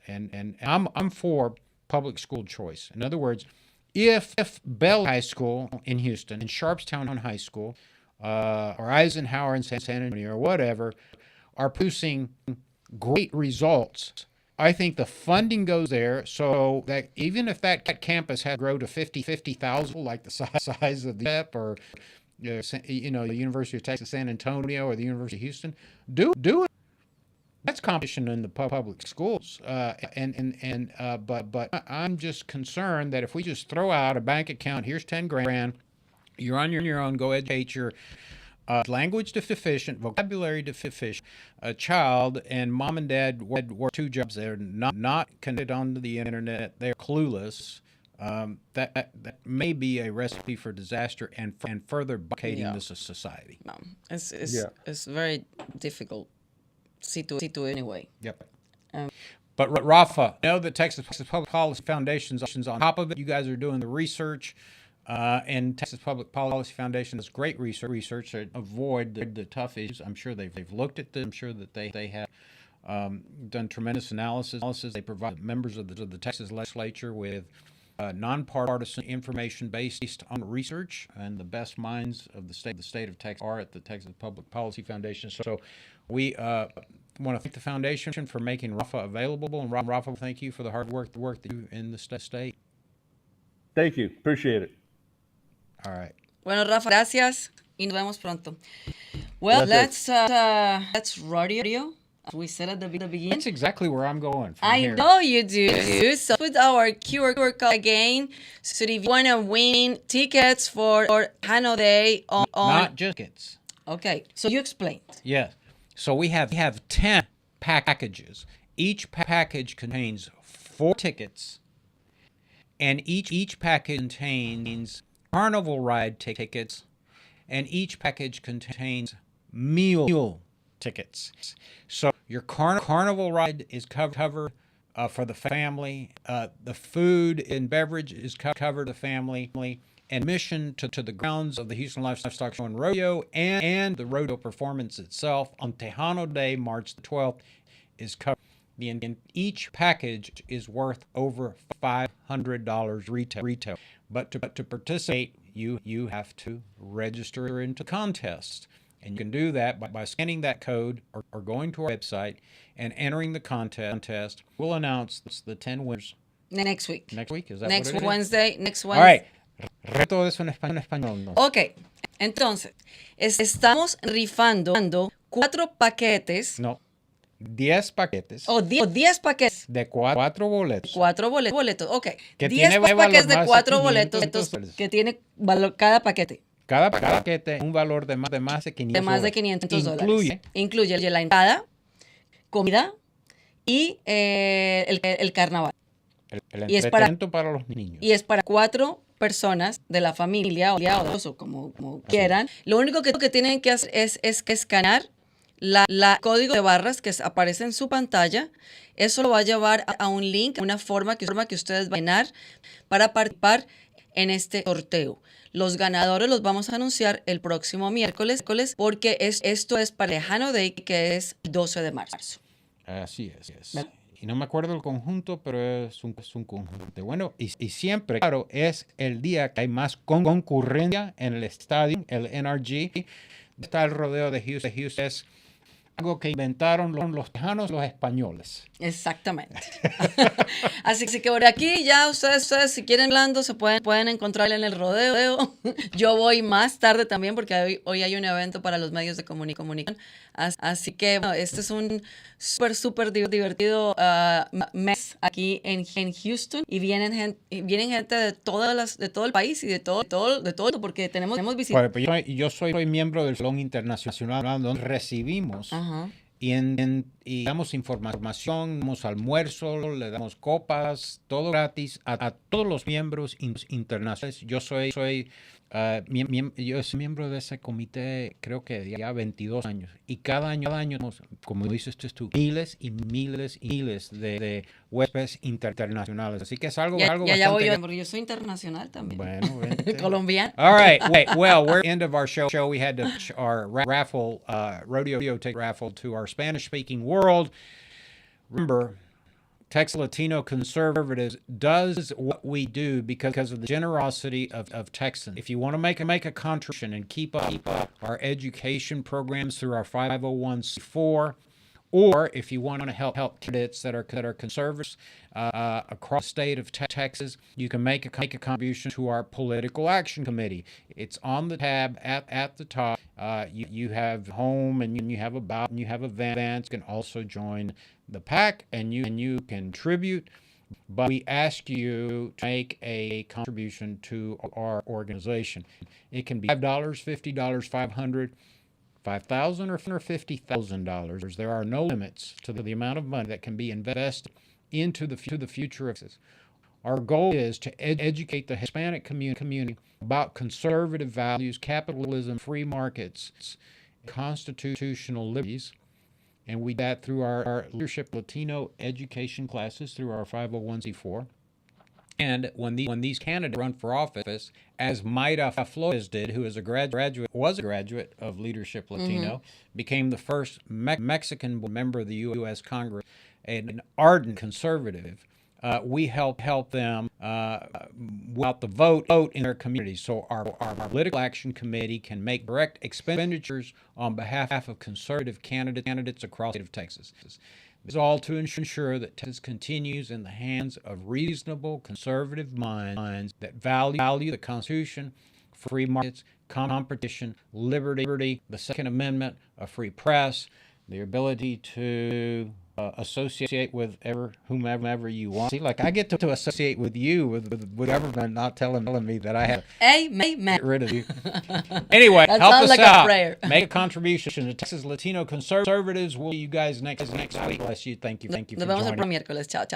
B: I'm for public school choice. In other words, if Bell High School in Houston and Sharpstown High School or Eisenhower in San Antonio or whatever are producing great results, I think the funding goes there so that even if that campus had to grow to 50,000, like the size of the UTEP or the University of Texas San Antonio or the University of Houston, do it. That's competition in the public schools, but I'm just concerned that if we just throw out a bank account, here's 10 grand, you're on your own, go educate your language deficient, vocabulary deficient child, and mom and dad work 2 jobs. They're not connected onto the internet. They're clueless. That may be a recipe for disaster and further buccating this society.
A: No, it's very difficult to anyway.
B: Yep. But Rafa, I know that Texas Public Policy Foundation's on top of it. You guys are doing the research. And Texas Public Policy Foundation does great research to avoid the tough issues. I'm sure they've looked at them. I'm sure that they have done tremendous analysis. They provide members of the Texas legislature with nonpartisan information based on research, and the best minds of the state of Texas are at the Texas Public Policy Foundation. So we want to thank the foundation for making Rafa available, and Rafa, thank you for the hard work that you in the state.
H: Thank you. Appreciate it.
B: All right.
A: Bueno, Rafa, gracias y nos vemos pronto. Well, let's radio. As we said at the beginning.
B: That's exactly where I'm going from
A: I
B: here.
A: know you do. So put our QR code again. So if you want to win tickets for Hano Day on
B: not just tickets.
A: Okay. So you explained.
B: Yes. So we have 10 packages. Each package contains 4 tickets And each package contains carnival ride tickets, and each package contains meal tickets. So your carnival ride is covered for the family. The food and beverage is covered for the family. Admission to the grounds of the Houston Livestock Show and Rodeo and the rodeo performance itself on Tejano Day, March the 12th, is covered. Each package is worth over $500 retail. But to participate, you have to register into the contest. And you can do that by scanning that code or going to our website and entering the contest. We'll announce the 10 winners
A: next week.
B: Next week? Is that
A: next
B: what it is?
A: Wednesday. Next Wednesday.
B: All right. Todo eso en español. No.
A: Ok, entonces, estamos rifando 4 paquetes.
B: No, 10 paquetes.
A: O 10 paquetes.
B: De 4 boletos.
A: 4 boletos, ok.
B: Que
A: 10
B: tiene
A: paquetes de
B: valor
A: 4
B: más de
A: boletos
B: $500.
A: que tiene valor cada paquete.
B: Cada paquete un valor de más de $500.
A: De más de $500.
B: Incluye
A: la entrada, comida y el carnaval.
B: El
A: Y es
B: entretenimiento para los niños.
A: Y es para 4 personas de la familia o como quieran. Lo único que tienen que hacer es escanear la código de barras que aparece en su pantalla. Eso lo va a llevar a un link, a una forma que ustedes van a llenar para participar en este sorteo. Los ganadores los vamos a anunciar el próximo miércoles porque esto es para Tejano Day, que es el 12 de marzo.
B: Así es. Y no me acuerdo el conjunto, pero es un conjunto. Bueno, y siempre, claro, es el día que hay más concurrencia en el estadio, el NRG. Está el rodeo de Houston. Es algo que inventaron los tejanos, los españoles.
A: Exactamente. Así que por aquí ya ustedes si quieren hablando se pueden encontrar en el rodeo. Yo voy más tarde también porque hoy hay un evento para los medios de comunicación. Así que bueno, este es un súper divertido mes aquí en Houston y vienen gente de todo el país y de todo porque tenemos visitas.
B: Pues yo soy miembro del Salón Internacional donde recibimos y damos información, damos almuerzo, le damos copas, todo gratis a todos los miembros internacionales. Yo soy miembro de ese comité, creo que ya 22 años. Y cada año, como dices tú, miles y miles de huéspedes internacionales. Así que es algo bastante...
A: Ya voy yo, porque yo soy internacional también.
B: Bueno,
A: colombiano.
B: All right. Well, we're at the end of our show. We had to our raffle, rodeo ticket raffle to our Spanish-speaking world. Remember, Texas Latino Conservatives does what we do because of the generosity of Texans. If you want to make a contribution and keep up our education programs through our 501c4, or if you want to help candidates that are conservatives across the state of Texas, you can make a contribution to our Political Action Committee. It's on the tab at the top. You have home and you have a ballot and you have events. You can also join the PAC and you contribute. But we ask you to make a contribution to our organization. It can be $5, $50, $500. $5,000 or $50,000. There are no limits to the amount of money that can be invested into the future of Texas. Our goal is to educate the Hispanic community about conservative values, capitalism, free markets, constitutional liberties, and we do that through our Leadership Latino education classes through our 501c4. And when these candidates run for office, as Mayra Flores did, who is was a graduate of Leadership Latino, became the first Mexican member of the U.S. Congress, an ardent conservative, we help them out the vote in their community. So our Political Action Committee can make direct expenditures on behalf of conservative candidates across the state of Texas. This is all to ensure that Texas continues in the hands of reasonable conservative minds that value the Constitution, free markets, competition, liberty, the Second Amendment, a free press, the ability to associate with whomever you want. See, like I get to associate with you with government not telling me that I have to get rid of you. Anyway,
A: that
B: help us
A: like
B: out.
A: A prayer.
B: Make a contribution to Texas Latino Conservatives. We'll see you guys next week. Bless you. Thank you.
A: Nos vemos el miércoles. Chao.